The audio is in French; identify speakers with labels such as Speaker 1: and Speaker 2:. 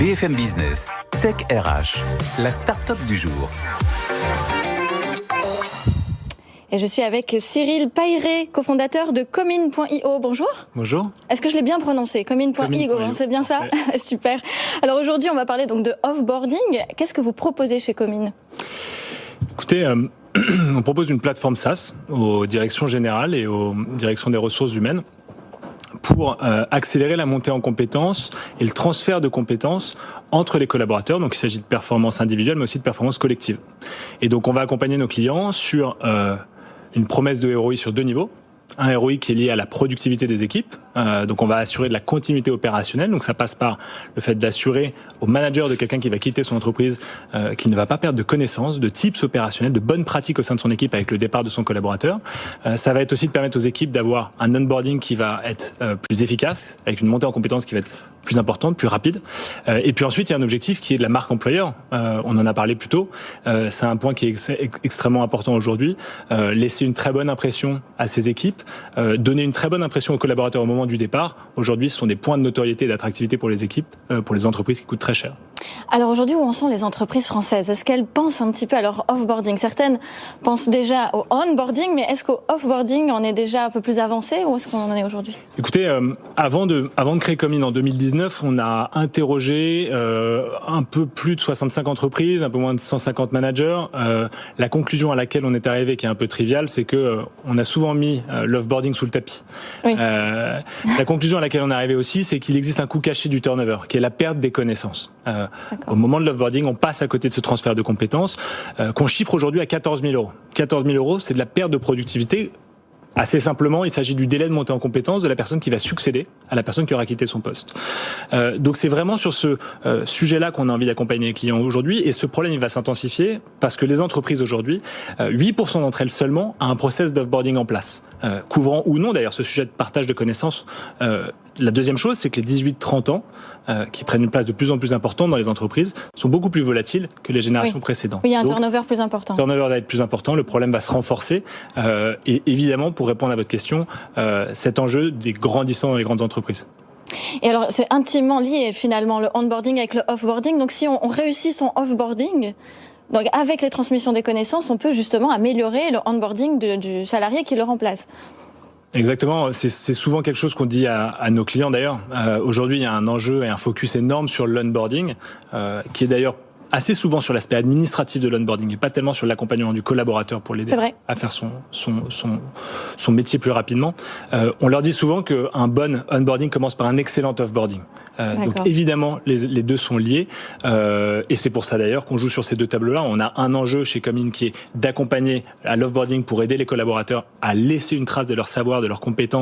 Speaker 1: BFM Business, Tech RH, la start-up du jour.
Speaker 2: Et je suis avec Cyril Payré, cofondateur de Comin.io. Bonjour.
Speaker 3: Bonjour.
Speaker 2: Est-ce que je l'ai bien prononcé? Comin.io, c'est bien ça? Ouais. Super. Alors aujourd'hui, on va parler donc de offboarding. Qu'est-ce que vous proposez chez Comin?
Speaker 3: Écoutez, on propose une plateforme SaaS aux directions générales et aux directions des ressources humaines pour accélérer la montée en compétences et le transfert de compétences entre les collaborateurs. Donc il s'agit de performance individuelle, mais aussi de performance collective. Et donc on va accompagner nos clients sur une promesse de ROI sur 2 niveaux. Un ROI qui est lié à la productivité des équipes. Donc on va assurer de la continuité opérationnelle. Donc ça passe par le fait d'assurer au manager de quelqu'un qui va quitter son entreprise qu'il ne va pas perdre de connaissances, de tips opérationnels, de bonnes pratiques au sein de son équipe avec le départ de son collaborateur. Ça va être aussi de permettre aux équipes d'avoir un onboarding qui va être plus efficace, avec une montée en compétences qui va être plus importante, plus rapide. Et puis ensuite, il y a un objectif qui est de la marque employeur. On en a parlé plus tôt. C'est un point qui est extrêmement important aujourd'hui. Laisser une très bonne impression à ses équipes, donner une très bonne impression aux collaborateurs au moment du départ. Aujourd'hui, ce sont des points de notoriété et d'attractivité pour les équipes, pour les entreprises qui coûtent très cher.
Speaker 2: Alors aujourd'hui, où en sont les entreprises françaises? Est-ce qu'elles pensent un petit peu à leur offboarding? Certaines pensent déjà au onboarding, mais est-ce qu'au offboarding, on est déjà un peu plus avancé ou est-ce qu'on en est aujourd'hui?
Speaker 3: Écoutez, avant de créer Comin en 2019, on a interrogé un peu plus de 65 entreprises, un peu moins de 150 managers. La conclusion à laquelle on est arrivé, qui est un peu triviale, c'est que on a souvent mis l'offboarding sous le tapis.
Speaker 2: Oui.
Speaker 3: La conclusion à laquelle on est arrivé aussi, c'est qu'il existe un coût caché du turnover, qui est la perte des connaissances. Au moment de l'offboarding, on passe à côté de ce transfert de compétences qu'on chiffre aujourd'hui à 14 000 euros. 14 000 euros, c'est de la perte de productivité. Assez simplement, il s'agit du délai de montée en compétence de la personne qui va succéder à la personne qui aura quitté son poste. Donc c'est vraiment sur ce sujet-là qu'on a envie d'accompagner les clients aujourd'hui, et ce problème il va s'intensifier parce que les entreprises aujourd'hui, 8% d'entre elles seulement a un process d'offboarding en place, couvrant ou non d'ailleurs ce sujet de partage de connaissances. La deuxième chose, c'est que les 18-30 ans, qui prennent une place de plus en plus importante dans les entreprises, sont beaucoup plus volatiles que les générations précédentes.
Speaker 2: Oui, il y a un turnover plus important.
Speaker 3: Le turnover va être plus important, le problème va se renforcer. Et évidemment, pour répondre à votre question, cet enjeu des grandissants dans les grandes entreprises.
Speaker 2: Et alors, c'est intimement lié finalement le onboarding avec le offboarding. Donc si on réussit son offboarding, donc avec les transmissions des connaissances, on peut justement améliorer le onboarding du salarié qui le remplace.
Speaker 3: Exactement, c'est souvent quelque chose qu'on dit à nos clients d'ailleurs. Aujourd'hui, il y a un enjeu et un focus énorme sur l'onboarding, qui est d'ailleurs assez souvent sur l'aspect administratif de l'onboarding et pas tellement sur l'accompagnement du collaborateur pour l'aider à faire son métier plus rapidement. On leur dit souvent qu'un bon onboarding commence par un excellent offboarding. Donc évidemment, les deux sont liés, et c'est pour ça d'ailleurs qu'on joue sur ces deux tableaux-là. On a un enjeu chez Comin qui est d'accompagner à l'offboarding pour aider les collaborateurs à laisser une trace de leur savoir, de leurs compétences